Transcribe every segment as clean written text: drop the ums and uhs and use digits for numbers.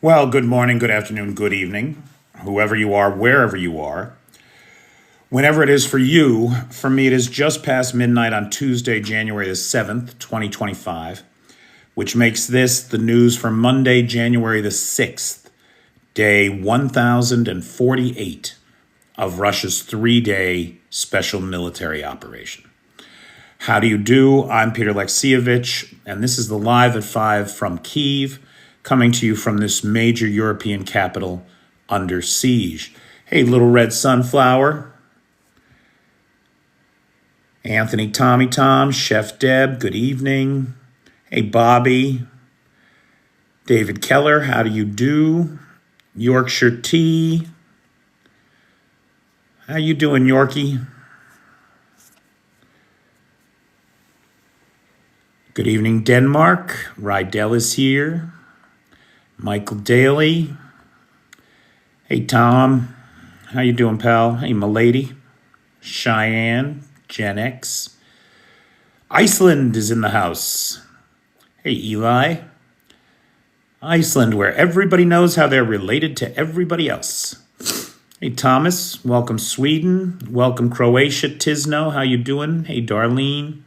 Well, good morning, good afternoon, good evening, whoever you are, wherever you are. Whenever it is for you, for me, it is just past midnight on Tuesday, January the 7th, 2025, which makes this the news for Monday, January the 6th, day 1048 of Russia's 3-day special military operation. How do you do? I'm Peter Alexievich, and this is the Live at 5 from Kyiv, coming to you from this major European capital under siege. Hey, Little Red Sunflower. Anthony Tommy Tom, Chef Deb, good evening. Hey, Bobby. David Keller, how do you do? Yorkshire Tea. How you doing, Yorkie? Good evening, Denmark. Rydell is here. Michael Daly. Hey, Tom. How you doing, pal? Hey, Milady. Cheyenne. Gen X. Iceland is in the house. Hey, Eli. Iceland, where everybody knows how they're related to everybody else. Hey, Thomas. Welcome, Sweden. Welcome, Croatia. Tisno, how you doing? Hey, Darlene.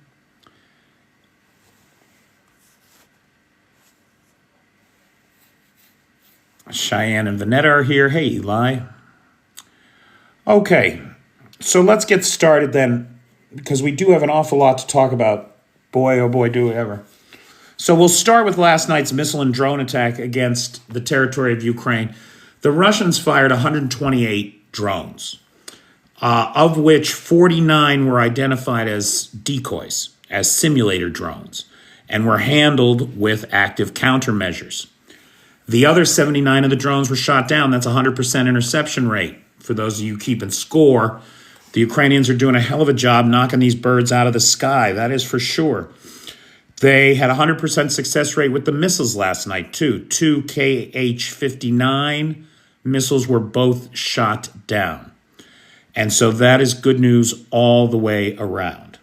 Cheyenne and Vanetta are here. Hey, Eli. Okay, so let's get started then, because we do have an awful lot to talk about. Boy, oh boy, do we ever. So we'll start with last night's missile and drone attack against the territory of Ukraine. The Russians fired 128 drones, of which 49 were identified as decoys, as simulator drones, and were handled with active countermeasures. The other 79 of the drones were shot down. That's 100% interception rate. For those of you keeping score, the Ukrainians are doing a hell of a job knocking these birds out of the sky. That is for sure. They had a 100% success rate with the missiles last night, too. 2 Kh-59 missiles were both shot down. And so that is good news all the way around.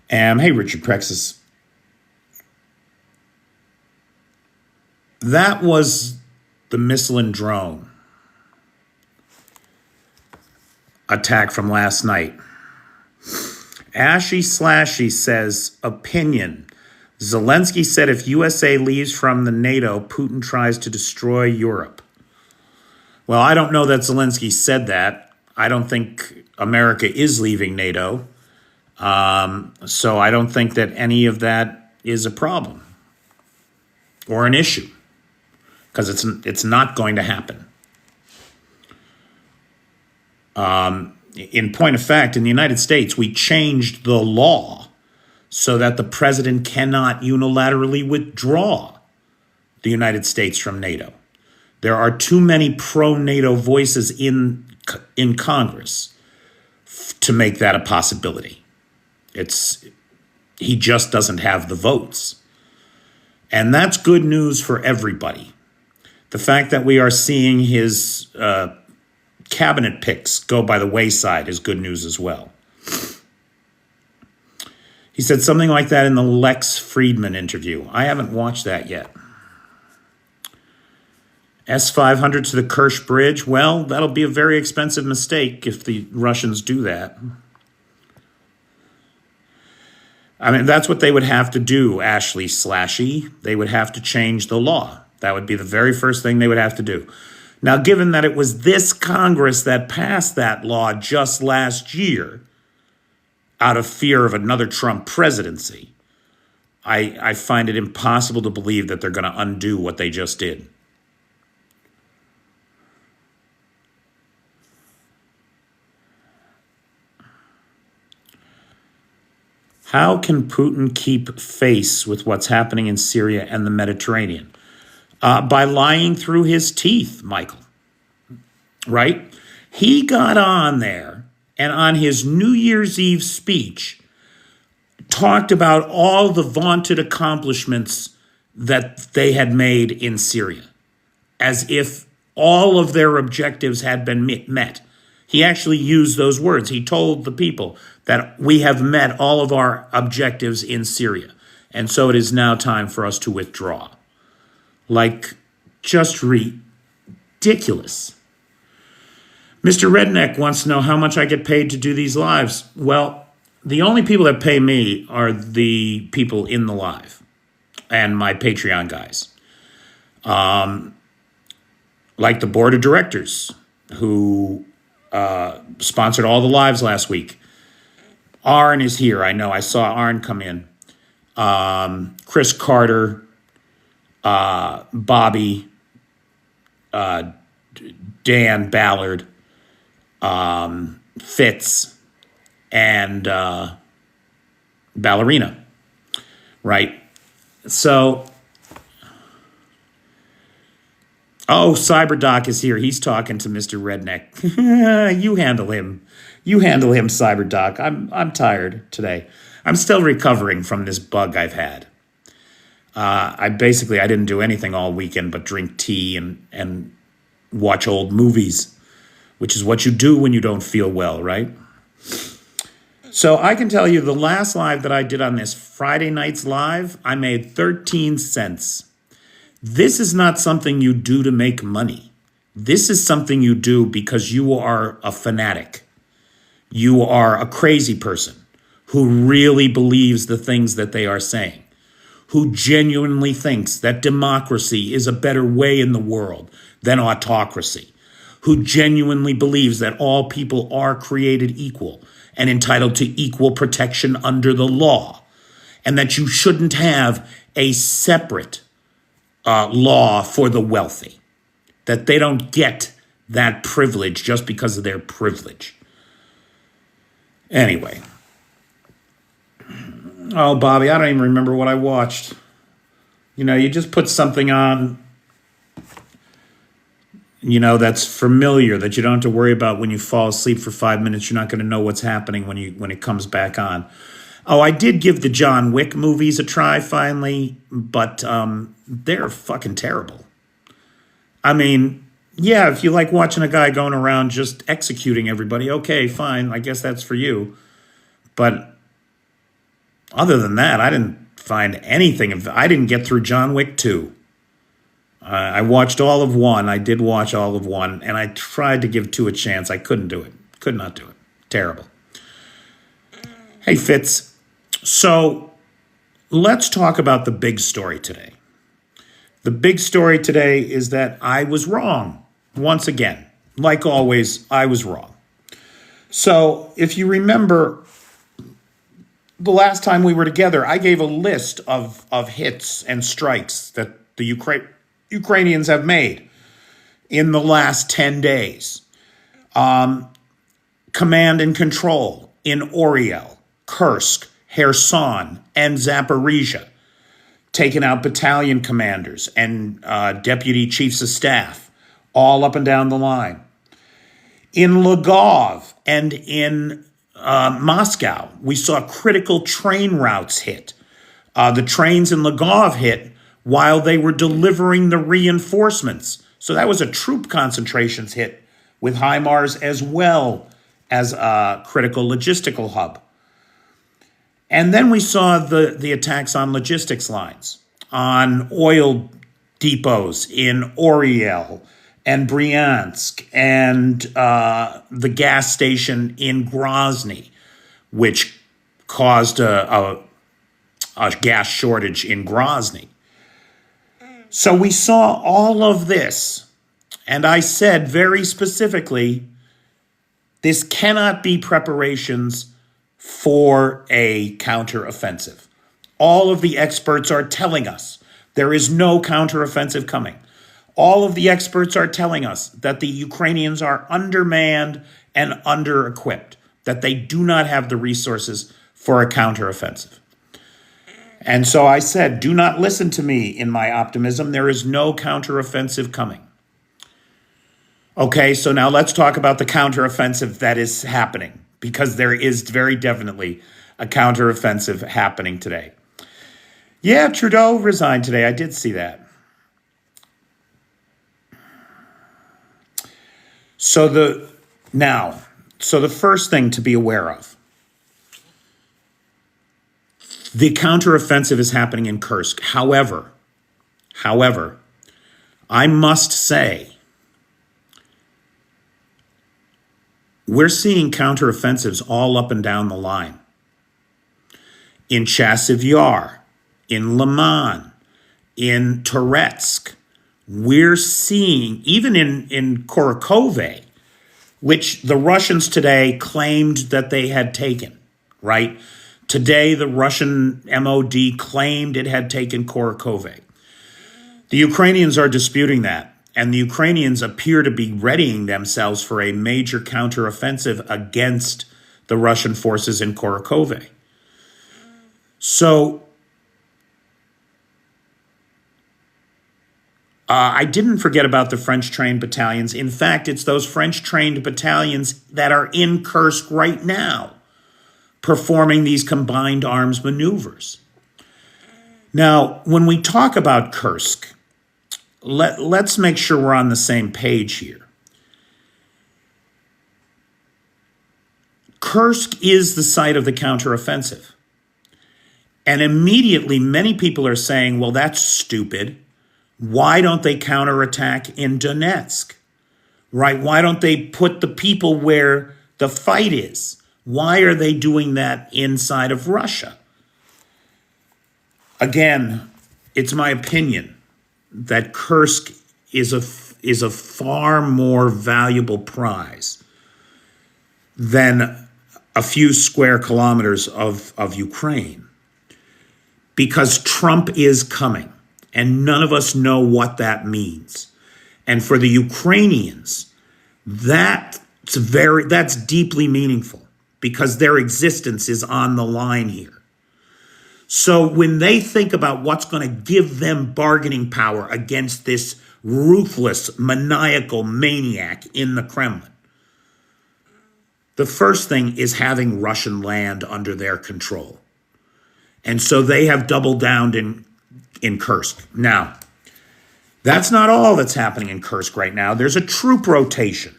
Hey, Richard Prexis. That was the missile and drone attack from last night. Ashy Slashy says, opinion. Zelensky said if USA leaves from the NATO, Putin tries to destroy Europe. Well, I don't know that Zelensky said that. I don't think America is leaving NATO. So I don't think that any of that is a problem or an issue, because it's not going to happen. In point of fact, in the United States, we changed the law so that the president cannot unilaterally withdraw the United States from NATO. There are too many pro-NATO voices in Congress to make that a possibility. He just doesn't have the votes. And that's good news for everybody. The fact that we are seeing his cabinet picks go by the wayside is good news as well. He said something like that in the Lex Friedman interview. I haven't watched that yet. S-500 to the Kursk Bridge. Well, that'll be a very expensive mistake if the Russians do that. I mean, that's what they would have to do, Ashley Slashy. They would have to change the law. That would be the very first thing they would have to do. Now, given that it was this Congress that passed that law just last year out of fear of another Trump presidency, I find it impossible to believe that they're going to undo what they just did. How can Putin keep face with what's happening in Syria and the Mediterranean? By lying through his teeth, Michael, right? He got on there and on his New Year's Eve speech talked about all the vaunted accomplishments that they had made in Syria, as if all of their objectives had been met. He actually used those words. He told the people that we have met all of our objectives in Syria, and so it is now time for us to withdraw. Like Just ridiculous. Mr. Redneck wants to know how much I get paid to do these lives. Well, the only people that pay me are the people in the live and my Patreon guys. Like the board of directors who sponsored all the lives last week. Arn is here. I know. I saw Arn come in. Chris Carter, Bobby, Dan Ballard, Fitz, and Ballerina, right? So, CyberDoc is here. He's talking to Mr. Redneck. You handle him. You handle him, CyberDoc. I'm tired today. I'm still recovering from this bug I've had. I didn't do anything all weekend but drink tea and watch old movies, which is what you do when you don't feel well, right? So I can tell you the last live that I did on this Friday night's live, I made 13 cents. This is not something you do to make money. This is something you do because you are a fanatic. You are a crazy person who really believes the things that they are saying, who genuinely thinks that democracy is a better way in the world than autocracy, who genuinely believes that all people are created equal and entitled to equal protection under the law, and that you shouldn't have a separate law for the wealthy, that they don't get that privilege just because of their privilege. Anyway. Oh, Bobby, I don't even remember what I watched. You know, you just put something on, you know, that's familiar, that you don't have to worry about when you fall asleep for 5 minutes. You're not going to know what's happening when it comes back on. Oh, I did give the John Wick movies a try finally, but they're fucking terrible. I mean, yeah, if you like watching a guy going around just executing everybody, okay, fine, I guess that's for you. But other than that, I didn't find anything. I didn't get through John Wick 2. I watched all of 1. I did watch all of 1, and I tried to give 2 a chance. I couldn't do it. Could not do it. Terrible. Hey, Fitz. So let's talk about the big story today. The big story today is that I was wrong. Once again, like always, I was wrong. So if you remember, the last time we were together, I gave a list of hits and strikes that the Ukrainians have made in the last 10 days. Command and control in Oriel, Kursk, Kherson, and Zaporizhia. Taken out battalion commanders and deputy chiefs of staff all up and down the line. In Lvov and in Moscow, we saw critical train routes hit. The trains in Lvov hit while they were delivering the reinforcements. So that was a troop concentrations hit with HIMARS as well as a critical logistical hub. And then we saw the attacks on logistics lines, on oil depots in Oriel and Bryansk, and the gas station in Grozny, which caused a gas shortage in Grozny. So we saw all of this, and I said very specifically, this cannot be preparations for a counteroffensive. All of the experts are telling us there is no counteroffensive coming. All of the experts are telling us that the Ukrainians are undermanned and under-equipped, that they do not have the resources for a counteroffensive. And so I said, do not listen to me in my optimism. There is no counteroffensive coming. Okay, so now let's talk about the counteroffensive that is happening, because there is very definitely a counteroffensive happening today. Yeah, Trudeau resigned today. I did see that. So the first thing to be aware of, the counteroffensive is happening in Kursk. However, I must say, we're seeing counteroffensives all up and down the line. In Chasiv Yar, in Liman, in Toretsk, we're seeing, even in Korotkove, which the Russians today claimed that they had taken, right? Today, the Russian MOD claimed it had taken Korotkove. The Ukrainians are disputing that, and the Ukrainians appear to be readying themselves for a major counteroffensive against the Russian forces in Korotkove. So, I didn't forget about the French-trained battalions. In fact, it's those French-trained battalions that are in Kursk right now, performing these combined arms maneuvers. Now, when we talk about Kursk, let's make sure we're on the same page here. Kursk is the site of the counteroffensive. And immediately, many people are saying, well, that's stupid. Why don't they counterattack in Donetsk? Right? Why don't they put the people where the fight is? Why are they doing that inside of Russia? Again, it's my opinion that Kursk is a far more valuable prize than a few square kilometers of Ukraine, because Trump is coming, and none of us know what that means. And for the Ukrainians, that's deeply meaningful, because their existence is on the line here. So when they think about what's going to give them bargaining power against this ruthless, maniacal maniac in the Kremlin, the first thing is having Russian land under their control. And so they have doubled down in Kursk. Now, that's not all that's happening in Kursk right now. There's a troop rotation.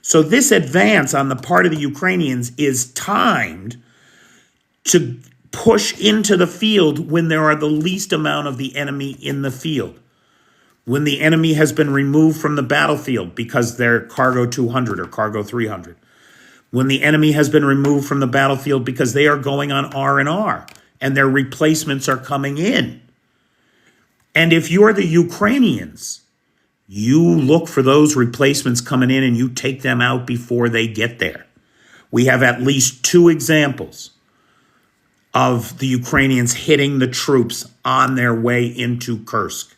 So this advance on the part of the Ukrainians is timed to push into the field when there are the least amount of the enemy in the field. When the enemy has been removed from the battlefield because they're Cargo 200 or Cargo 300. When the enemy has been removed from the battlefield because they are going on R&R and their replacements are coming in. And if you're the Ukrainians, you look for those replacements coming in and you take them out before they get there. We have at least 2 examples of the Ukrainians hitting the troops on their way into Kursk.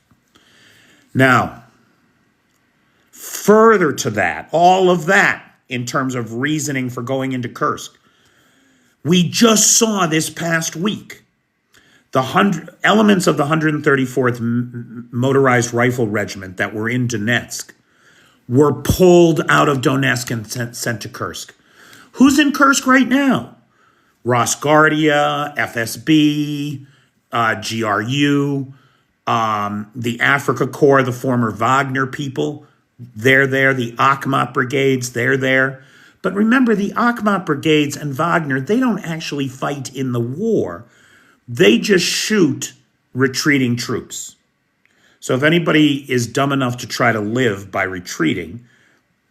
Now, further to that, all of that in terms of reasoning for going into Kursk, we just saw this past week the elements of the 134th Motorized Rifle Regiment that were in Donetsk were pulled out of Donetsk and sent to Kursk. Who's in Kursk right now? Rosguardia, FSB, GRU, the Africa Corps, the former Wagner people, they're there. The Akhmat brigades, they're there. But remember, the Akhmat brigades and Wagner, they don't actually fight in the war. They just shoot retreating troops. So if anybody is dumb enough to try to live by retreating,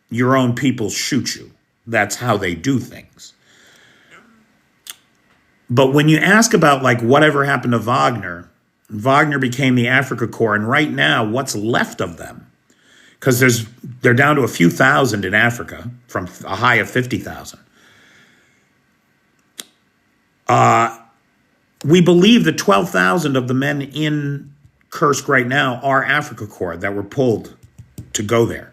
your own people shoot you. That's how they do things. But when you ask about like whatever happened to Wagner, Wagner became the Africa Corps, and right now what's left of them, because they're down to a few thousand in Africa from a high of 50,000. We believe that 12,000 of the men in Kursk right now are Africa Corps that were pulled to go there.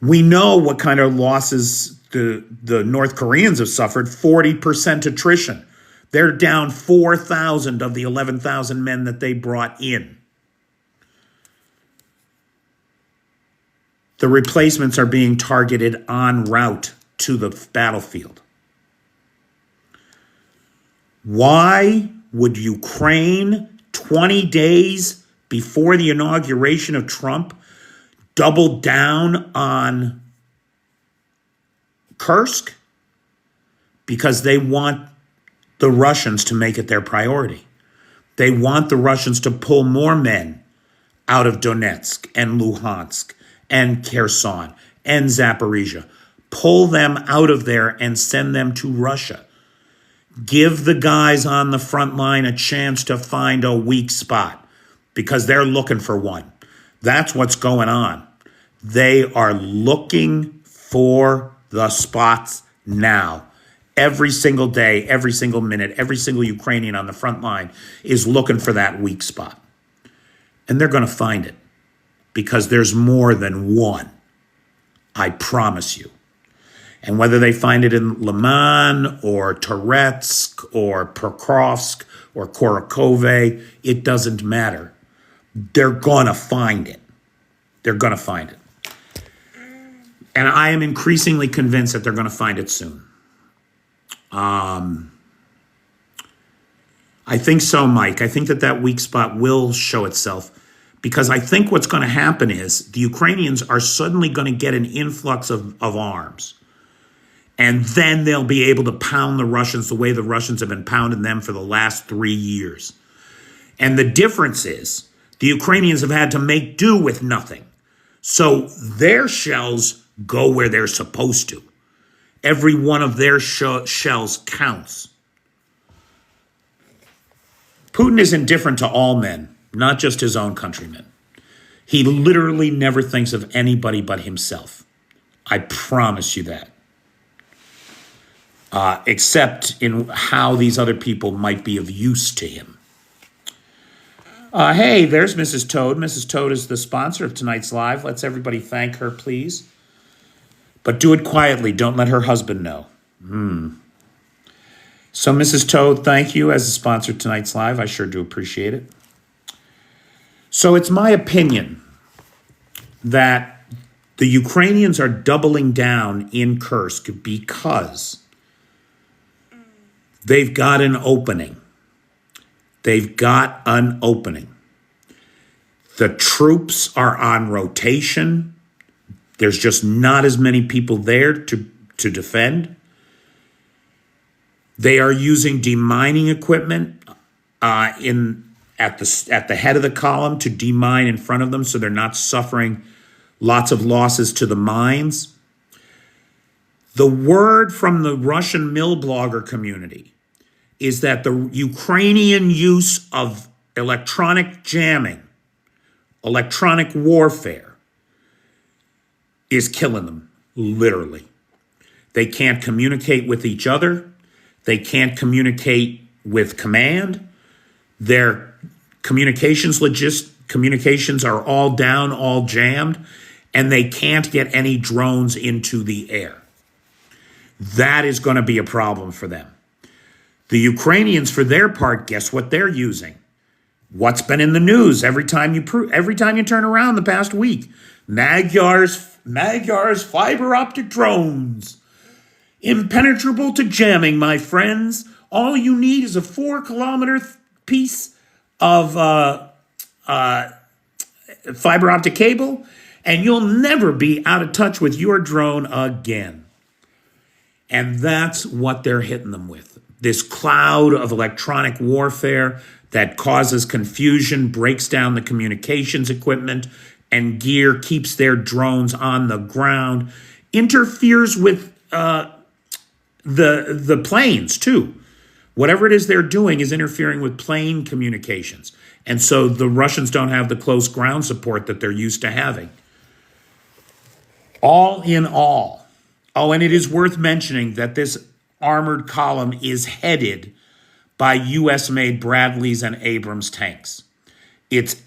We know what kind of losses the North Koreans have suffered, 40% attrition. They're down 4,000 of the 11,000 men that they brought in. The replacements are being targeted en route to the battlefield. Why would Ukraine, 20 days before the inauguration of Trump, double down on Kursk? Because they want the Russians to make it their priority. They want the Russians to pull more men out of Donetsk and Luhansk and Kherson and Zaporizhia. Pull them out of there and send them to Russia. Give the guys on the front line a chance to find a weak spot because they're looking for one. That's what's going on. They are looking for the spots now. Every single day, every single minute, every single Ukrainian on the front line is looking for that weak spot. And they're going to find it because there's more than one. I promise you. And whether they find it in Liman or Toretsk or Pokrovsk or Korotkove, it doesn't matter. They're going to find it. They're going to find it. And I am increasingly convinced that they're going to find it soon. I think so, Mike. I think that weak spot will show itself because I think what's going to happen is the Ukrainians are suddenly going to get an influx of arms. And then they'll be able to pound the Russians the way the Russians have been pounding them for the last 3 years. And the difference is the Ukrainians have had to make do with nothing. So their shells go where they're supposed to. Every one of their shells counts. Putin is indifferent to all men, not just his own countrymen. He literally never thinks of anybody but himself. I promise you that. Except in how these other people might be of use to him. Hey, there's Mrs. Toad. Mrs. Toad is the sponsor of tonight's live. Let's everybody thank her, please. But do it quietly. Don't let her husband know. So, Mrs. Toad, thank you as a sponsor of tonight's live. I sure do appreciate it. So it's my opinion that the Ukrainians are doubling down in Kursk because they've got an opening. They've got an opening. The troops are on rotation. There's just not as many people there to defend. They are using demining equipment at the head of the column to demine in front of them so they're not suffering lots of losses to the mines. The word from the Russian mill blogger community is that the Ukrainian use of electronic jamming, electronic warfare, is killing them, literally. They can't communicate with each other. They can't communicate with command. Their communications are all down, all jammed, and they can't get any drones into the air. That is going to be a problem for them. The Ukrainians, for their part, guess what they're using? What's been in the news every time you turn around the past week? Magyar's fiber optic drones. Impenetrable to jamming, my friends. All you need is a 4-kilometer piece of fiber optic cable, and you'll never be out of touch with your drone again. And that's what they're hitting them with. This cloud of electronic warfare that causes confusion, breaks down the communications equipment and gear, keeps their drones on the ground, interferes with the planes too. Whatever it is they're doing is interfering with plane communications. And so the Russians don't have the close ground support that they're used to having. All in all. Oh, and it is worth mentioning that this armored column is headed by U.S.-made Bradleys and Abrams tanks. It's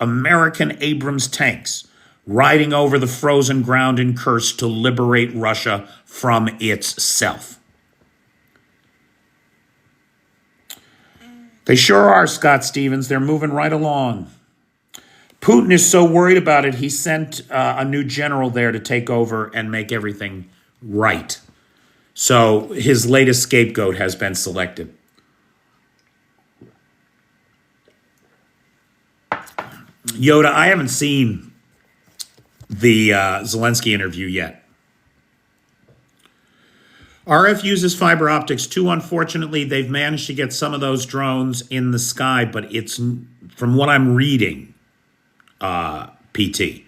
American Abrams tanks riding over the frozen ground in Kursk to liberate Russia from itself. They sure are, Scott Stevens. They're moving right along. Putin is so worried about it, he sent a new general there to take over and make everything right. So his latest scapegoat has been selected. Yoda, I haven't seen the Zelensky interview yet. RF uses fiber optics too. Unfortunately, they've managed to get some of those drones in the sky, but it's, from what I'm reading, PT.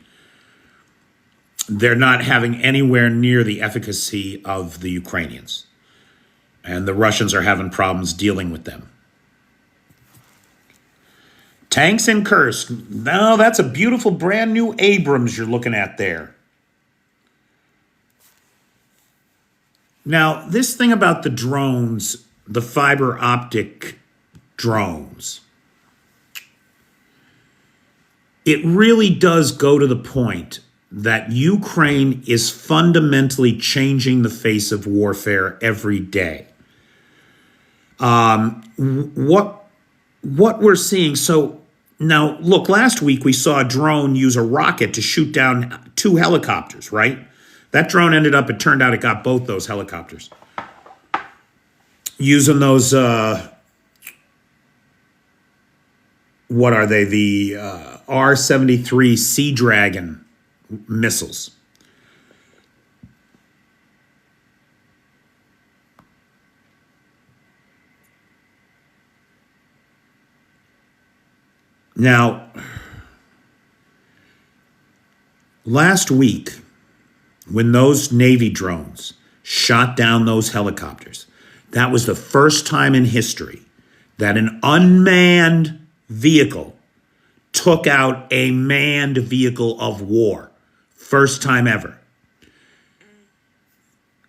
They're not having anywhere near the efficacy of the Ukrainians. And the Russians are having problems dealing with them. Tanks in Kursk. No, that's a beautiful brand new Abrams you're looking at there. Now, this thing about the drones, the fiber optic drones, it really does go to the point that Ukraine is fundamentally changing the face of warfare every day. What we're seeing, so now look, last week we saw a drone use a rocket to shoot down 2 helicopters, right? That drone it turned out it got both those helicopters. Using those, what are they? The R-73 Sea Dragon missiles. Now, last week, when those Navy drones shot down those helicopters, that was the first time in history that an unmanned vehicle took out a manned vehicle of war. First time ever.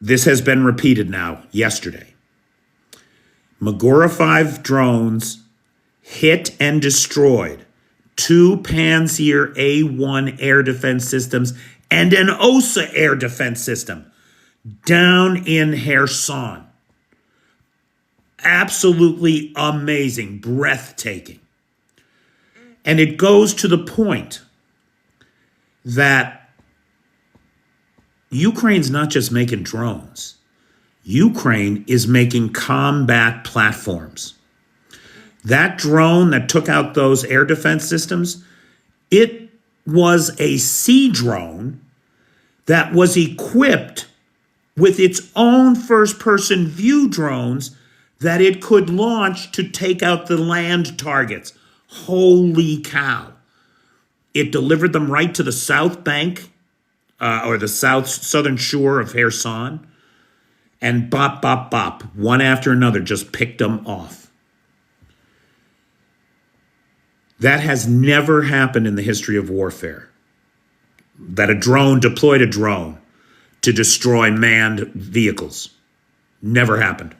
This has been repeated now yesterday. Magura 5 drones hit and destroyed 2 Panzer A-1 air defense systems and an OSA air defense system down in Kherson. Absolutely amazing, breathtaking. And it goes to the point that Ukraine's not just making drones. Ukraine is making combat platforms. That drone that took out those air defense systems, it was a sea drone that was equipped with its own first-person view drones that it could launch to take out the land targets. Holy cow. It delivered them right to the south bank, or the southern shore of Kherson, and bop, bop, bop, one after another, just picked them off. That has never happened in the history of warfare. That a drone deployed a drone to destroy manned vehicles. Never happened.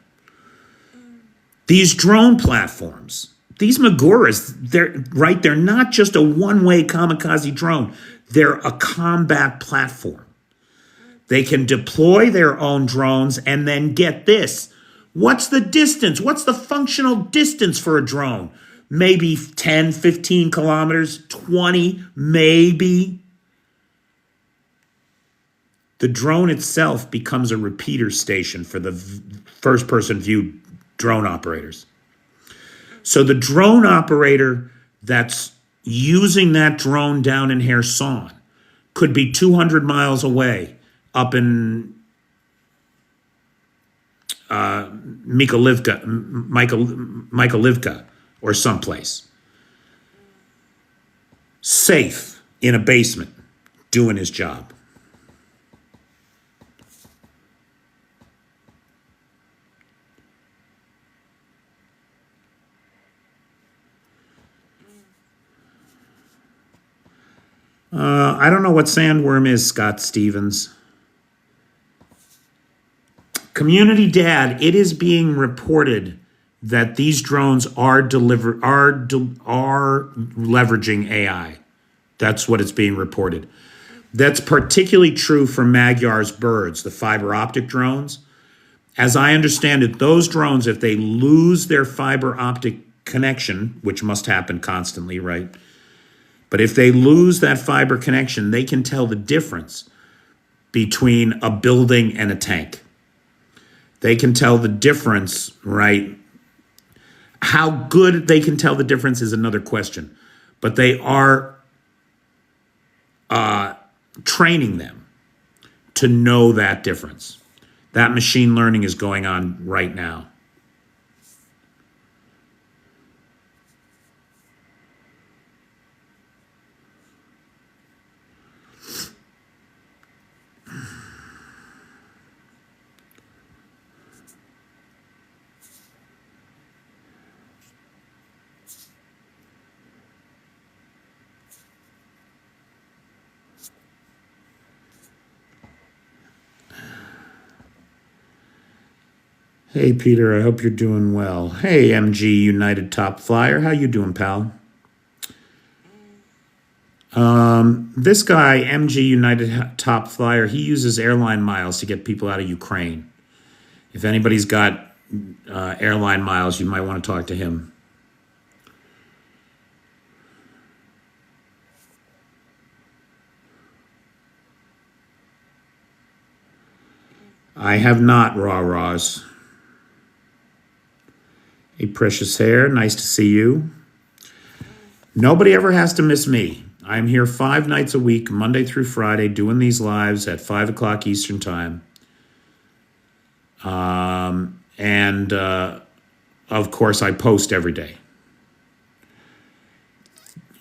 These drone platforms, these Maguras, they're not just a one-way kamikaze drone. They're a combat platform. They can deploy their own drones and then get this. What's the distance? What's the functional distance for a drone? Maybe 10, 15 kilometers, 20, maybe. The drone itself becomes a repeater station for the first-person view drone operators. So the drone operator that's using that drone down in Kherson could be 200 miles away up in Mykolivka or someplace. Safe in a basement, doing his job. I don't know what sandworm is, Scott Stevens. Community Dad, it is being reported that these drones are leveraging AI. That's what it's being reported. That's particularly true for Magyar's birds, the fiber optic drones. As I understand it, those drones, if they lose their fiber optic connection, which must happen constantly, right? But if they lose that fiber connection, they can tell the difference between a building and a tank. They can tell the difference, right? How good they can tell the difference is another question. But they are training them to know that difference. That machine learning is going on right now. Hey, Peter, I hope you're doing well. Hey, MG United Top Flyer, how you doing, pal? This guy, MG United Top Flyer, he uses airline miles to get people out of Ukraine. If anybody's got airline miles, you might want to talk to him. I have not, rah-rahs. Hey, precious hair, nice to see you. Nobody ever has to miss me. I'm here 5 nights a week, Monday through Friday, doing these lives at 5 o'clock Eastern Time. And of course, I post every day.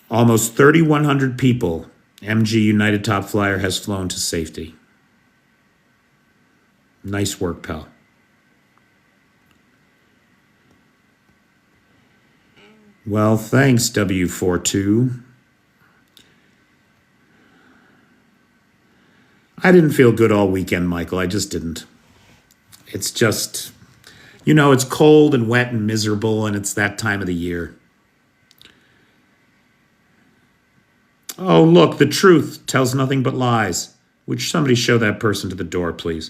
Almost 3,100 people, MG United Top Flyer has flown to safety. Nice work, pal. Well, thanks, W42. I didn't feel good all weekend, Michael. I just didn't. It's just, it's cold and wet and miserable, and it's that time of the year. Oh, look, the truth tells nothing but lies. Would somebody show that person to the door, please?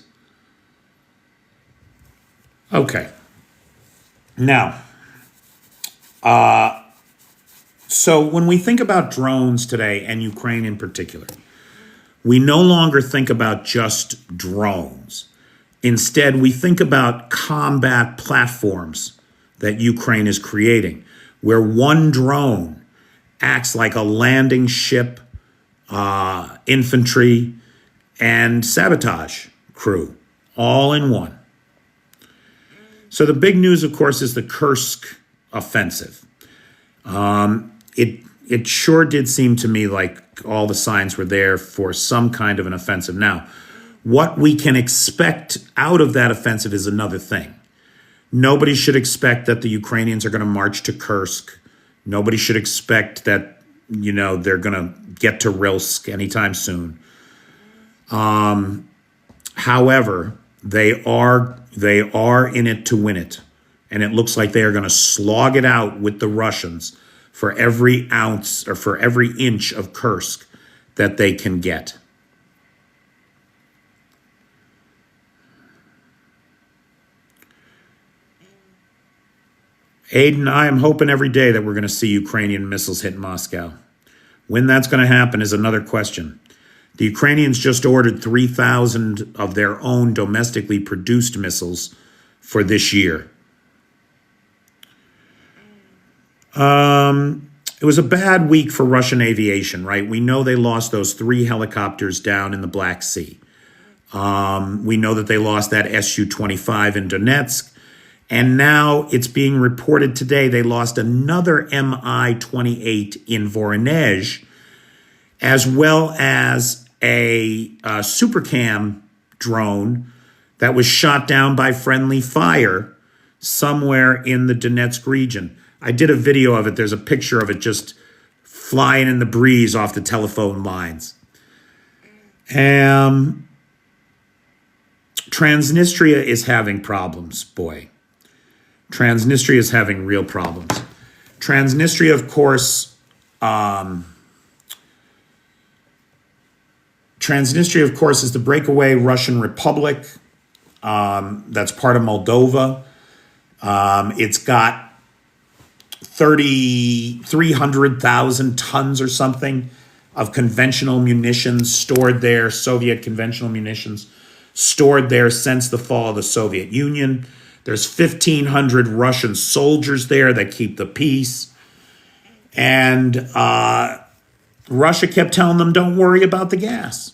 Okay. Now, so when we think about drones today, and Ukraine in particular, we no longer think about just drones. Instead, we think about combat platforms that Ukraine is creating, where one drone acts like a landing ship, infantry, and sabotage crew, all in one. So the big news, of course, is the Kursk offensive. It sure did seem to me like all the signs were there for some kind of an offensive. Now, what we can expect out of that offensive is another thing. Nobody should expect that the Ukrainians are going to march to Kursk. Nobody should expect that, they're going to get to Rilsk anytime soon. However, they are in it to win it. And it looks like they are going to slog it out with the Russians for every ounce or for every inch of Kursk that they can get. Aiden, I am hoping every day that we're going to see Ukrainian missiles hit Moscow. When that's going to happen is another question. The Ukrainians just ordered 3,000 of their own domestically produced missiles for this year. It was a bad week for Russian aviation, right? We know they lost those 3 helicopters down in the Black Sea. We know that they lost that Su-25 in Donetsk. And now it's being reported today they lost another Mi-28 in Voronezh, as well as a Supercam drone that was shot down by friendly fire somewhere in the Donetsk region. I did a video of it. There's a picture of it just flying in the breeze off the telephone lines. Transnistria is having problems, boy. Transnistria is having real problems. Transnistria, of course, is the breakaway Russian republic that's part of Moldova. It's got 300,000 tons or something of conventional munitions stored there, Soviet conventional munitions stored there since the fall of the Soviet Union. There's 1,500 Russian soldiers there that keep the peace. And Russia kept telling them, don't worry about the gas.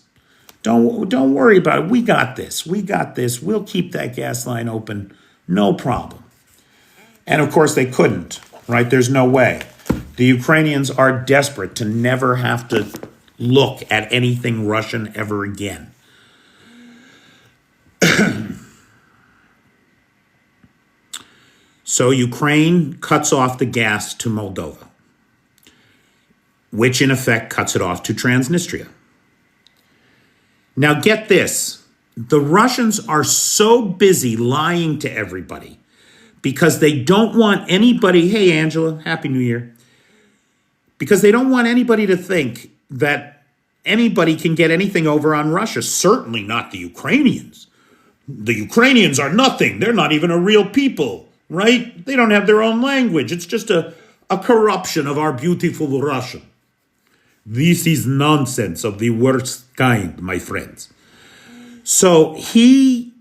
Don't worry about it. We got this. We'll keep that gas line open. No problem. And of course they couldn't, right? There's no way. The Ukrainians are desperate to never have to look at anything Russian ever again. So Ukraine cuts off the gas to Moldova, which in effect cuts it off to Transnistria. Now get this. The Russians are so busy lying to everybody because they don't want anybody, hey, Angela, Happy New Year, because they don't want anybody to think that anybody can get anything over on Russia, certainly not the Ukrainians. The Ukrainians are nothing. They're not even a real people, right? They don't have their own language. It's just a corruption of our beautiful Russian. This is nonsense of the worst kind, my friends. So he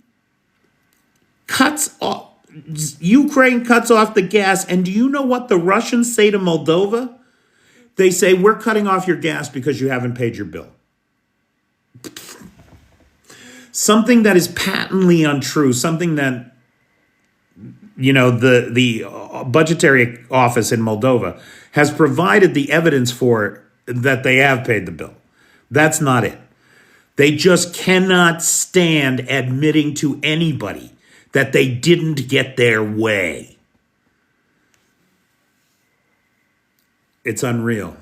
cuts off, Ukraine cuts off the gas. And do you know what the Russians say to Moldova? They say, we're cutting off your gas because you haven't paid your bill. Something that is patently untrue, something that, you know, the budgetary office in Moldova has provided the evidence for that they have paid the bill. That's not it. They just cannot stand admitting to anybody that they didn't get their way. It's unreal.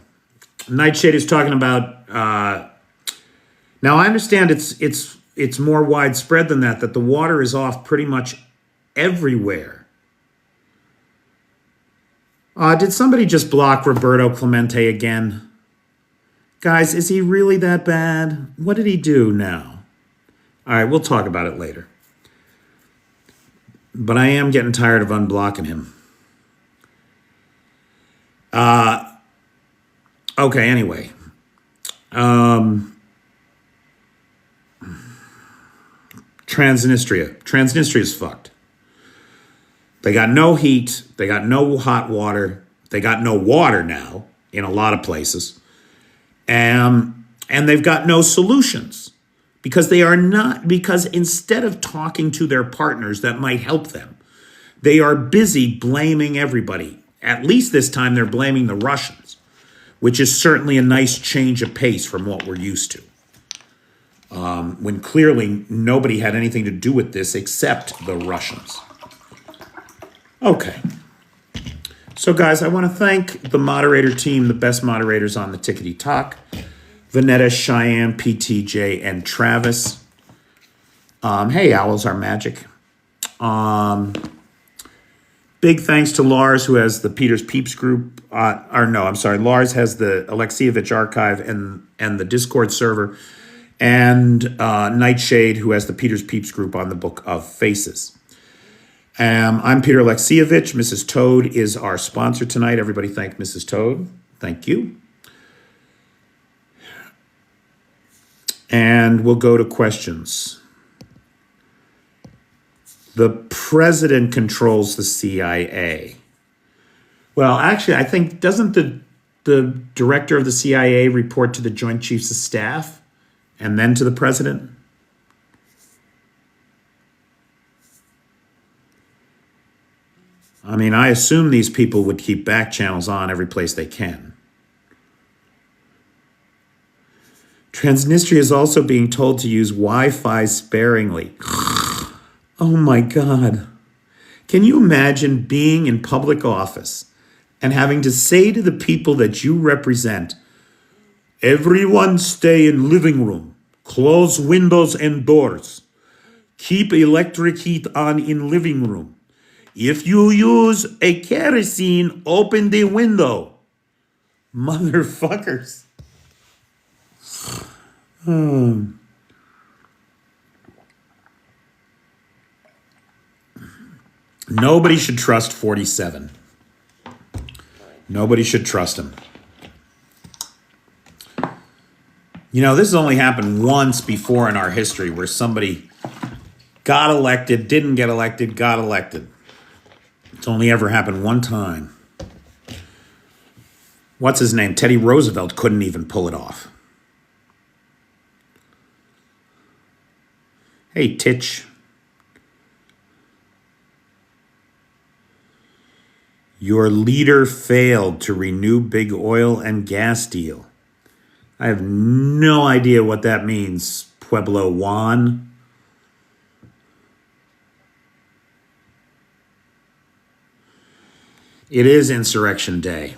Nightshade is talking about. Now I understand it's more widespread than that. That the water is off pretty much everywhere. Did somebody just block Roberto Clemente again? Guys, is he really that bad? What did he do now? All right, we'll talk about it later. But I am getting tired of unblocking him. Okay, anyway. Transnistria. Transnistria is fucked. They got no heat. They got no hot water. They got no water now in a lot of places. And they've got no solutions because because instead of talking to their partners that might help them, they are busy blaming everybody. At least this time they're blaming the Russians, which is certainly a nice change of pace from what we're used to. When clearly nobody had anything to do with this except the Russians. Okay. So, guys, I want to thank the moderator team, the best moderators on the Tickety Talk, Vanetta, Cheyenne, PTJ, and Travis. Hey, Owls are magic. Big thanks to Lars, who has the Peter's Peeps group. Lars has the Alexievich archive and the Discord server. And Nightshade, who has the Peter's Peeps group on the Book of Faces. I'm Peter Alexievich. Mrs. Toad is our sponsor tonight. Everybody thank Mrs. Toad. Thank you. And we'll go to questions. The president controls the CIA. Well, actually, I think, doesn't the director of the CIA report to the Joint Chiefs of Staff and then to the president? I mean, I assume these people would keep back channels on every place they can. Transnistria is also being told to use Wi-Fi sparingly. Oh my God. Can you imagine being in public office and having to say to the people that you represent, everyone stay in living room, close windows and doors, keep electric heat on in living room. If you use a kerosene, open the window. Motherfuckers. Nobody should trust 47. Nobody should trust him. You know, this has only happened once before in our history where somebody got elected, didn't get elected, got elected. It's only ever happened one time. What's his name? Teddy Roosevelt couldn't even pull it off. Hey, Titch. Your leader failed to renew big oil and gas deal. I have no idea what that means, Pueblo Juan. It is Insurrection Day.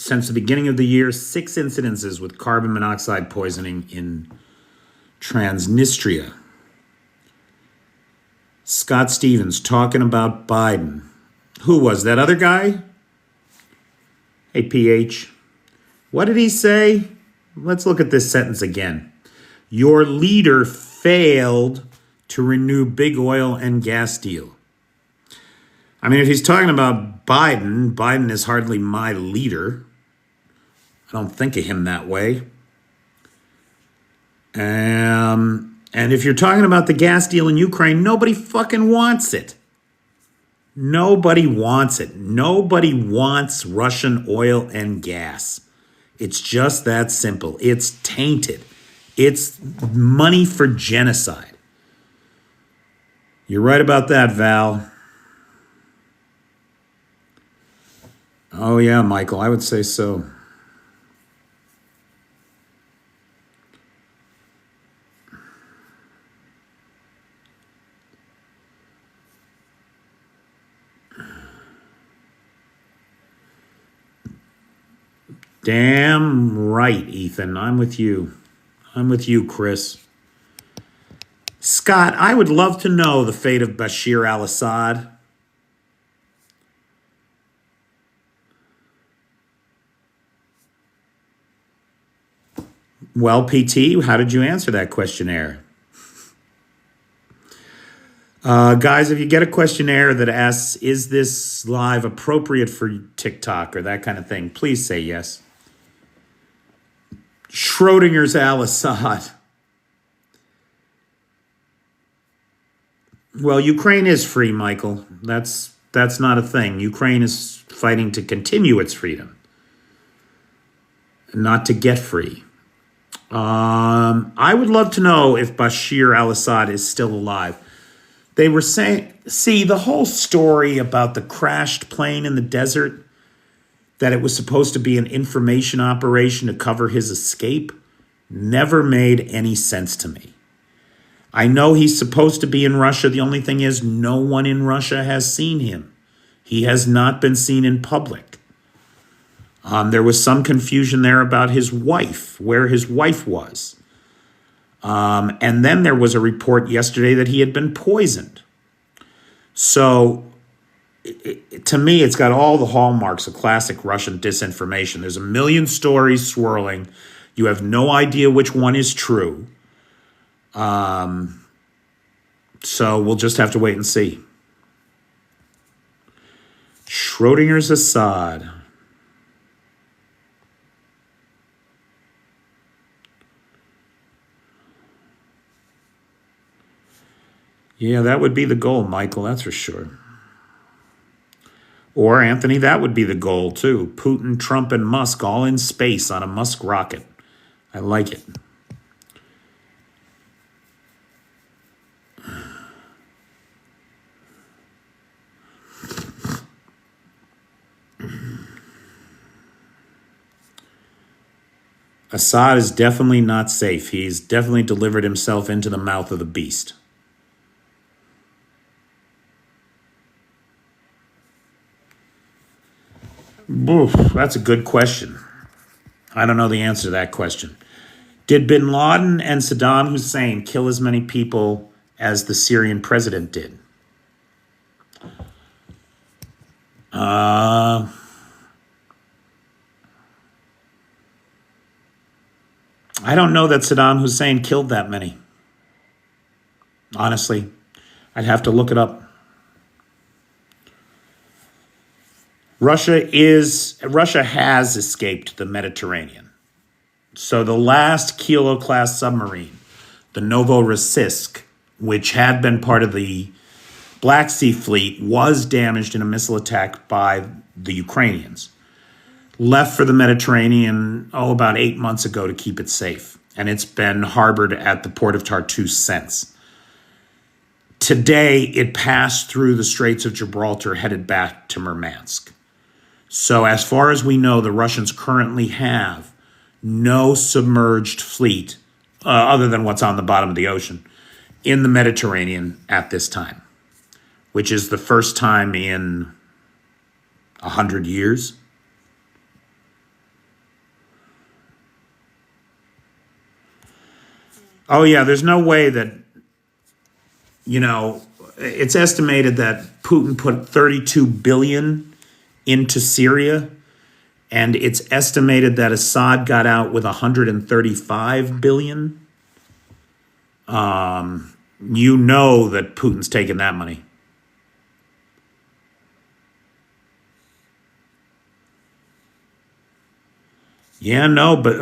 Since the beginning of the year, 6 incidences with carbon monoxide poisoning in Transnistria. Scott Stevens talking about Biden. Who was that other guy? Hey, PH. What did he say? Let's look at this sentence again. Your leader failed to renew big oil and gas deal. I mean, if he's talking about Biden, Biden is hardly my leader. I don't think of him that way. And if you're talking about the gas deal in Ukraine, nobody fucking wants it. Nobody wants it. Nobody wants Russian oil and gas. It's just that simple. It's tainted. It's money for genocide. You're right about that, Val. Oh, yeah, Michael, I would say so. Damn right, Ethan. I'm with you. I'm with you, Chris. Scott, I would love to know the fate of Bashir al-Assad. Well, PT, how did you answer that questionnaire? Guys, if you get a questionnaire that asks, is this live appropriate for TikTok or that kind of thing, please say yes. Schrodinger's al-Assad. Well, Ukraine is free, Michael. That's not a thing. Ukraine is fighting to continue its freedom, not to get free. I would love to know if Bashir al-Assad is still alive. They were saying, see, the whole story about the crashed plane in the desert, that it was supposed to be an information operation to cover his escape, never made any sense to me. I know he's supposed to be in Russia. The only thing is, no one in Russia has seen him. He has not been seen in public. There was some confusion there about his wife, where his wife was. And then there was a report yesterday that he had been poisoned. So to me, it's got all the hallmarks of classic Russian disinformation. There's a million stories swirling. You have no idea which one is true. So we'll just have to wait and see. Schrodinger's Assad. Yeah, that would be the goal, Michael, that's for sure. Or, Anthony, that would be the goal, too. Putin, Trump, and Musk all in space on a Musk rocket. I like it. Assad is definitely not safe. He's definitely delivered himself into the mouth of the beast. Oof, that's a good question. I don't know the answer to that question. Did bin Laden and Saddam Hussein kill as many people as the Syrian president did? I don't know that Saddam Hussein killed that many. Honestly, I'd have to look it up. Russia has escaped the Mediterranean. So the last Kilo-class submarine, the Novorossiysk, which had been part of the Black Sea Fleet, was damaged in a missile attack by the Ukrainians. Left for the Mediterranean, about 8 months ago to keep it safe. And it's been harbored at the port of Tartus since. Today, it passed through the Straits of Gibraltar, headed back to Murmansk. So as far as we know, the Russians currently have no submerged fleet, other than what's on the bottom of the ocean, in the Mediterranean at this time, which is the first time in 100 years. Oh yeah, there's no way that, you know, it's estimated that Putin put 32 billion into Syria, and it's estimated that Assad got out with 135 billion. You know that Putin's taking that money. Yeah, no, but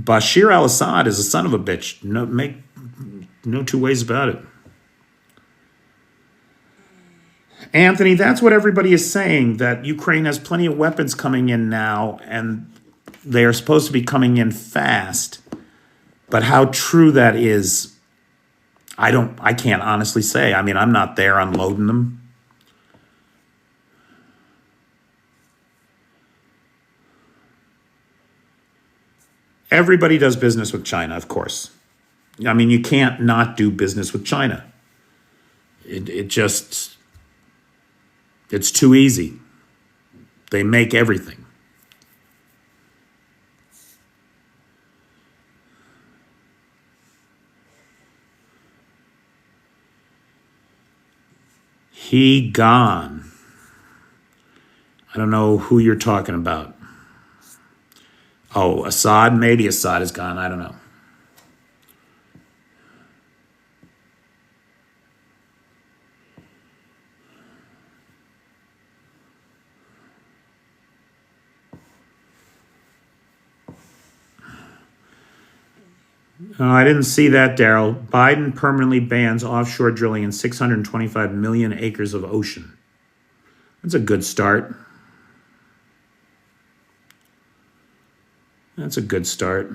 Bashir al-Assad is a son of a bitch. No two ways about it. Anthony, that's what everybody is saying, that Ukraine has plenty of weapons coming in now, and they are supposed to be coming in fast. But how true that is, I can't honestly say. I mean, I'm not there unloading them. Everybody does business with China, of course. I mean, you can't not do business with China. It just, it's too easy. They make everything. He gone. I don't know who you're talking about. Oh, Assad? Maybe Assad is gone. I don't know. Oh, I didn't see that, Daryl. Biden permanently bans offshore drilling in 625 million acres of ocean. That's a good start. That's a good start.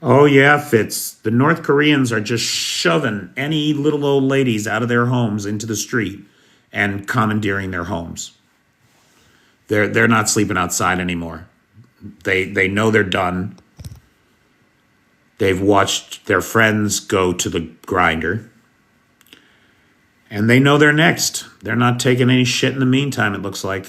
Oh, yeah, Fitz. The North Koreans are just shoving any little old ladies out of their homes into the street and commandeering their homes. They're not sleeping outside anymore. They know they're done. They've watched their friends go to the grinder. And they know they're next. They're not taking any shit in the meantime, it looks like.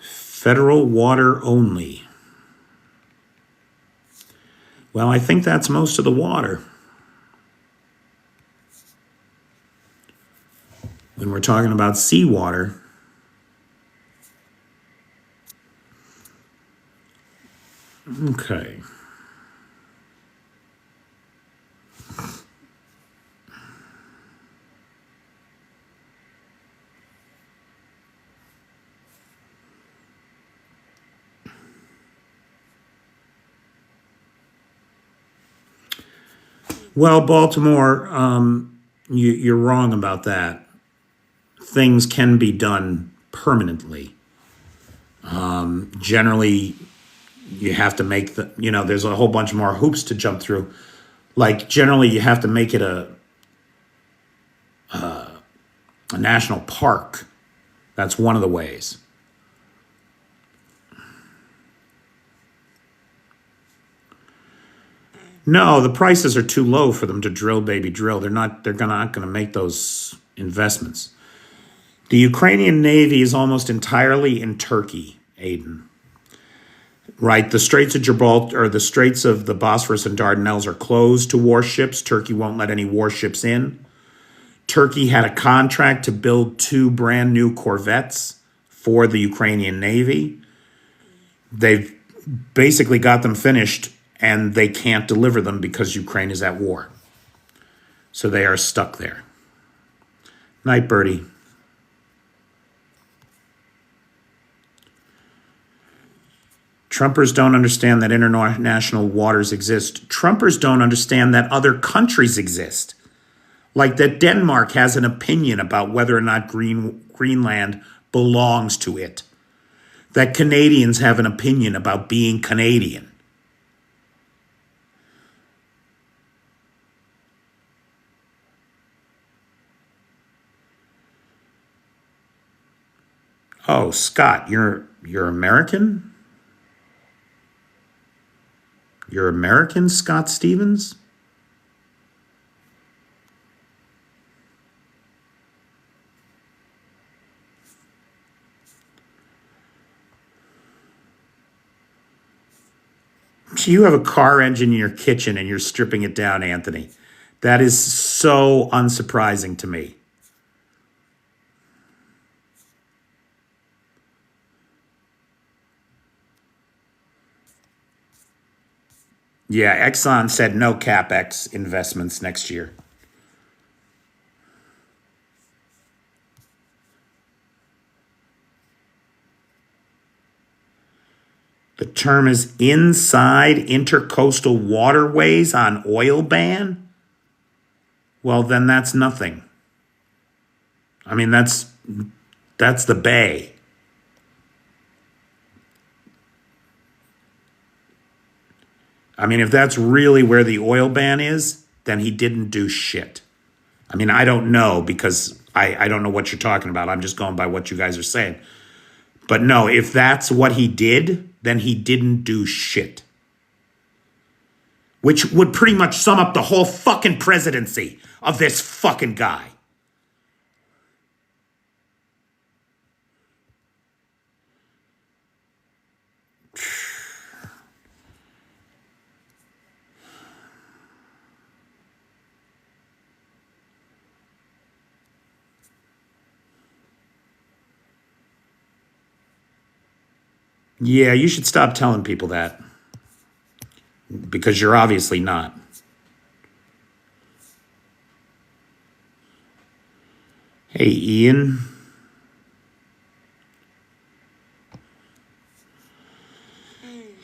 Federal water only. Well, I think that's most of the water. When we're talking about seawater, okay. Well, Baltimore, you're wrong about that. Things can be done permanently. Generally, you have to make there's a whole bunch more hoops to jump through. Like, generally, you have to make it a national park. That's one of the ways. No, the prices are too low for them to drill, baby, drill. They're not going to make those investments. The Ukrainian Navy is almost entirely in Turkey, Aiden. Right, the Straits of Gibraltar, or the Straits of the Bosphorus and Dardanelles are closed to warships. Turkey won't let any warships in. Turkey had a contract to build 2 brand new corvettes for the Ukrainian Navy. They've basically got them finished, and they can't deliver them because Ukraine is at war. So they are stuck there. Night, Birdie. Trumpers don't understand that international waters exist. Trumpers don't understand that other countries exist. Like that Denmark has an opinion about whether or not Greenland belongs to it. that Canadians have an opinion about being Canadian. Oh, Scott, you're American? You're American, Scott Stevens? You have a car engine in your kitchen and you're stripping it down, Anthony. That is so unsurprising to me. Yeah, Exxon said no CapEx investments next year. The term is inside intercoastal waterways on oil ban? Well, then that's nothing. I mean, that's the bay. I mean, if that's really where the oil ban is, then he didn't do shit. I mean, I don't know because I don't know what you're talking about. I'm just going by what you guys are saying. But no, if that's what he did, then he didn't do shit. Which would pretty much sum up the whole fucking presidency of this fucking guy. Yeah, you should stop telling people that. Because you're obviously not. Hey, Ian.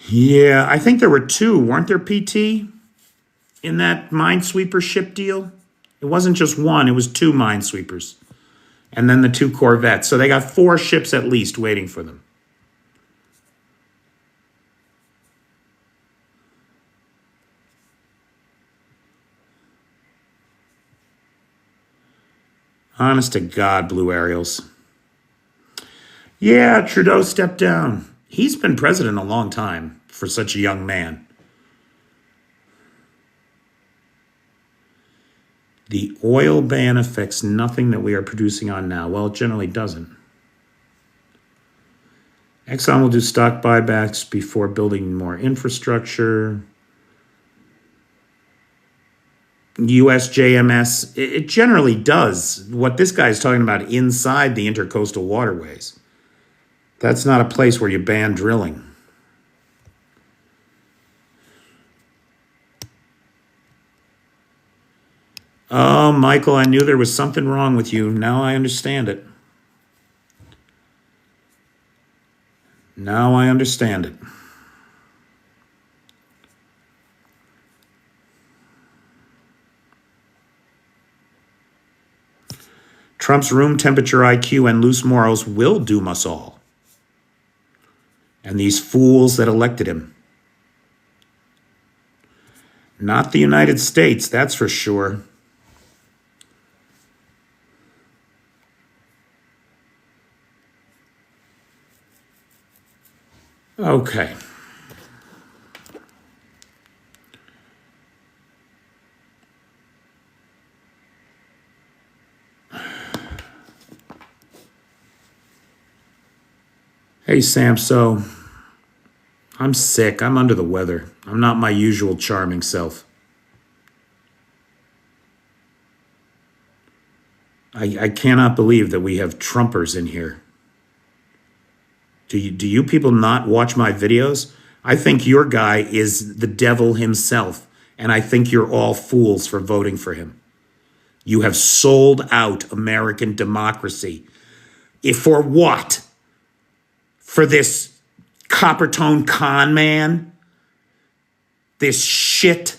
Yeah, I think there were two, weren't there, PT? In that Minesweeper ship deal? It wasn't just one, it was two Minesweepers. And then the two Corvettes. So they got 4 ships at least waiting for them. Honest to God, Blue Ariels. Yeah, Trudeau stepped down. He's been president a long time for such a young man. The oil ban affects nothing that we are producing on now. Well, it generally doesn't. Exxon will do stock buybacks before building more infrastructure. USJMS, it generally does. What this guy's talking about inside the intercoastal waterways. That's not a place where you ban drilling. Oh, Michael, I knew there was something wrong with you. Now I understand it. Now I understand it. Trump's room temperature IQ and loose morals will doom us all. And these fools that elected him. Not the United States, that's for sure. Okay. Hey, Sam, so I'm sick. I'm under the weather. I'm not my usual charming self. I cannot believe that we have Trumpers in here. Do you people not watch my videos? I think your guy is the devil himself, and I think you're all fools for voting for him. You have sold out American democracy. If for what? For this copper-tone con man? This shit,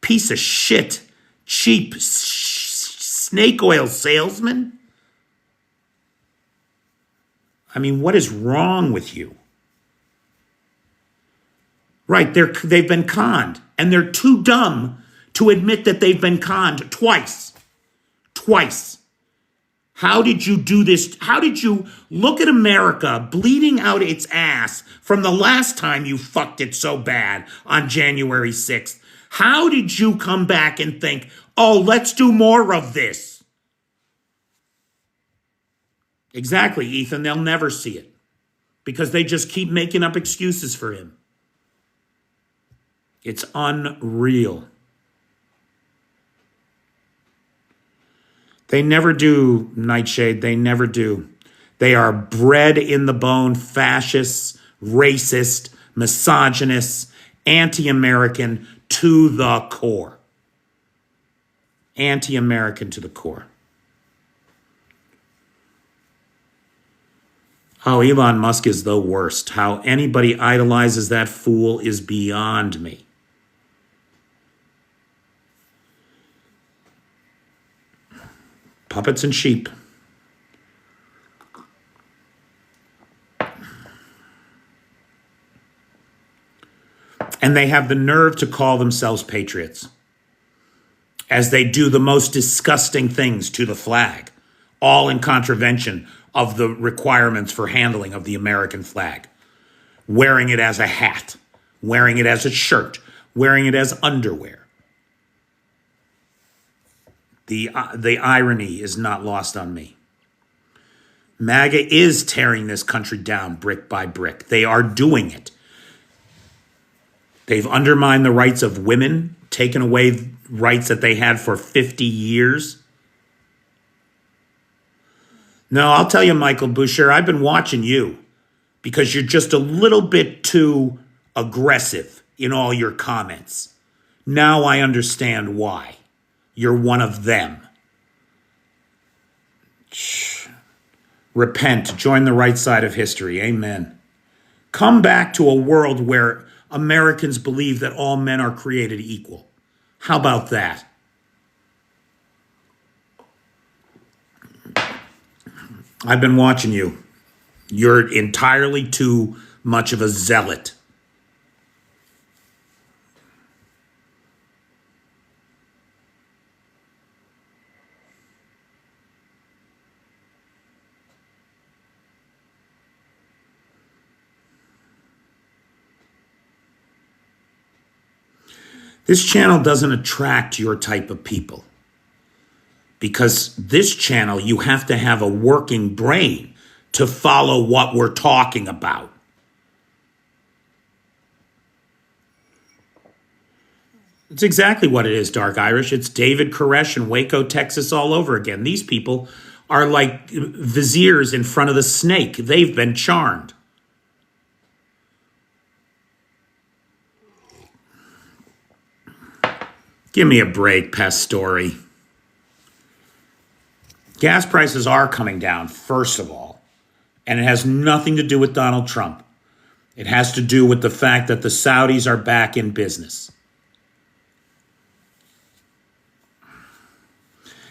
piece of shit, cheap snake oil salesman? I mean, what is wrong with you? Right, they've been conned, and they're too dumb to admit that they've been conned twice. Twice. How did you do this? How did you look at America bleeding out its ass from the last time you fucked it so bad on January 6th? How did you come back and think, oh, let's do more of this? Exactly, Ethan. They'll never see it because they just keep making up excuses for him. It's unreal. They never do, Nightshade. They never do. They are bred in the bone, fascists, racist, misogynist, anti-American to the core. Anti-American to the core. Oh, Elon Musk is the worst. How anybody idolizes that fool is beyond me. Puppets and sheep. And they have the nerve to call themselves patriots as they do the most disgusting things to the flag, all in contravention of the requirements for handling of the American flag. Wearing it as a hat, wearing it as a shirt, wearing it as underwear. The irony is not lost on me. MAGA is tearing this country down brick by brick. They are doing it. They've undermined the rights of women, taken away rights that they had for 50 years. No, I'll tell you, Michael Boucher, I've been watching you because you're just a little bit too aggressive in all your comments. Now I understand why. You're one of them. Repent. Join the right side of history. Amen. Come back to a world where Americans believe that all men are created equal. How about that? I've been watching you. You're entirely too much of a zealot. This channel doesn't attract your type of people because this channel, you have to have a working brain to follow what we're talking about. It's exactly what it is, Dark Irish. It's David Koresh and Waco, Texas all over again. These people are like viziers in front of the snake. They've been charmed. Give me a break, Pastore. Gas prices are coming down, first of all, and it has nothing to do with Donald Trump. It has to do with the fact that the Saudis are back in business.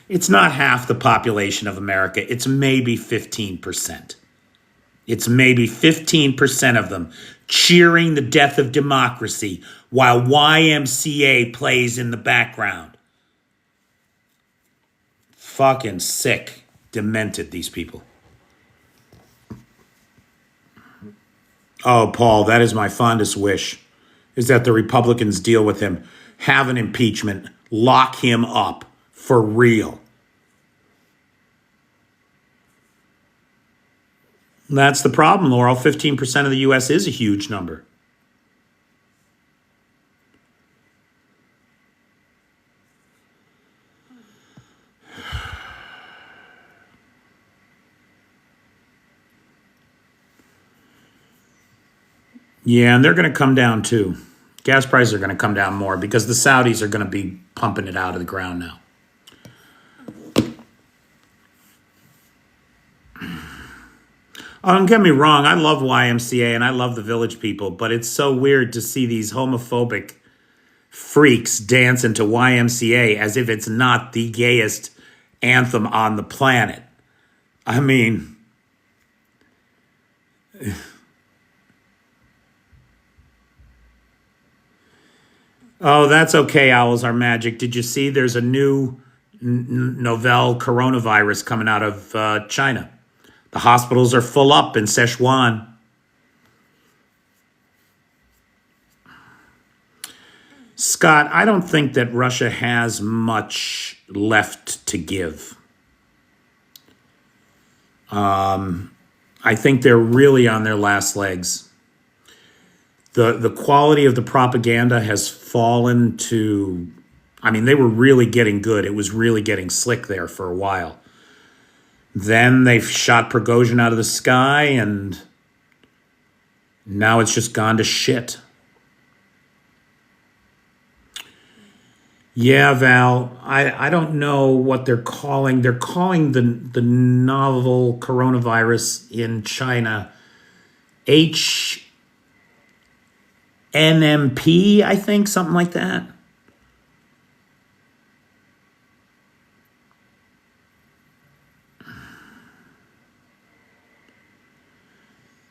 It's not half the population of America. It's maybe 15%. It's maybe 15% of them cheering the death of democracy while YMCA plays in the background. Fucking sick, demented, these people. Oh, Paul, that is my fondest wish, is that the Republicans deal with him, have an impeachment, lock him up for real. That's the problem, Laurel. 15% of the U.S. is a huge number. Yeah, and they're going to come down too. Gas prices are going to come down more because the Saudis are going to be pumping it out of the ground now. Don't get me wrong, I love YMCA and I love the Village People, but it's so weird to see these homophobic freaks dance into YMCA as if it's not the gayest anthem on the planet. I mean, Oh, that's okay, Owls Are Magic. Did you see there's a new novel coronavirus coming out of China? The hospitals are full up in Sichuan. Scott, I don't think that Russia has much left to give. I think they're really on their last legs. The quality of the propaganda has fallen to, I mean, they were really getting good. It was really getting slick there for a while. Then they shot Prigozhin out of the sky, and now it's just gone to shit. Yeah, Val, I don't know what they're calling. They're calling the novel coronavirus in China HNMP, I think, something like that.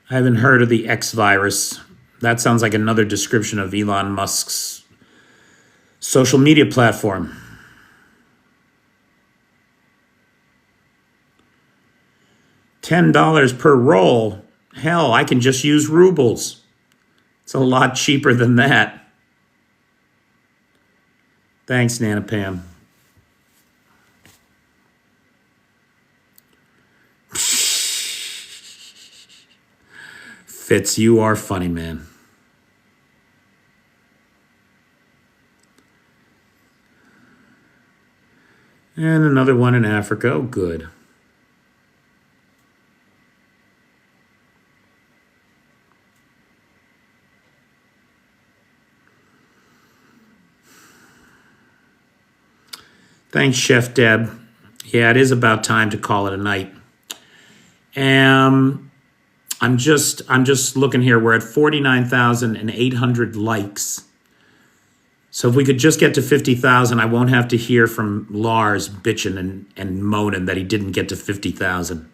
I haven't heard of the X virus. That sounds like another description of Elon Musk's social media platform. $10 per roll. Hell, I can just use rubles. It's a lot cheaper than that. Thanks, Nana Pam. Fitz, you are funny, man. And another one in Africa. Oh, good. Thanks, Chef Deb. Yeah, it is about time to call it a night. I'm just looking here. We're at 49,800 likes. So if we could just get to 50,000, I won't have to hear from Lars bitching and moaning that he didn't get to 50,000.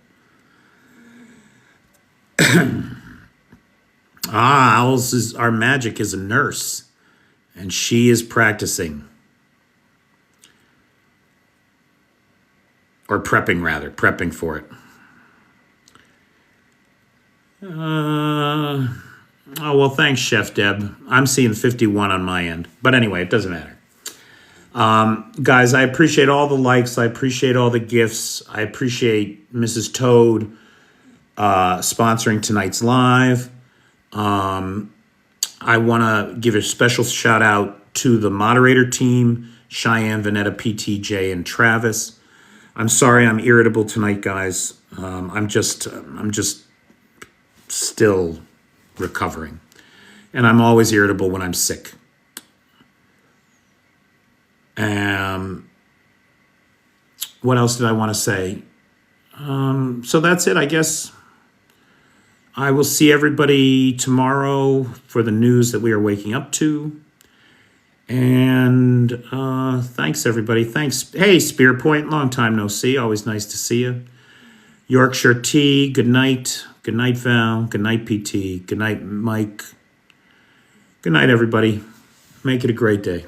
Owls Are Magic is a nurse, and she is practicing. Or prepping, rather. Prepping for it. Oh, well, thanks, Chef Deb. I'm seeing 51 on my end. But anyway, it doesn't matter. Guys, I appreciate all the likes. I appreciate all the gifts. I appreciate Mrs. Toad sponsoring tonight's live. I want to give a special shout out to the moderator team, Cheyenne, Vanetta, PTJ, and Travis. I'm sorry I'm irritable tonight, guys. I'm just still recovering. And I'm always irritable when I'm sick. What else did I want to say? So that's it, I guess. I will see everybody tomorrow for the news that we are waking up to. And thanks, everybody. Thanks. Hey, Spear Point, long time no see. Always nice to see you. Yorkshire Tea, good night. Good night, Val. Good night, PT. Good night, Mike. Good night, everybody. Make it a great day.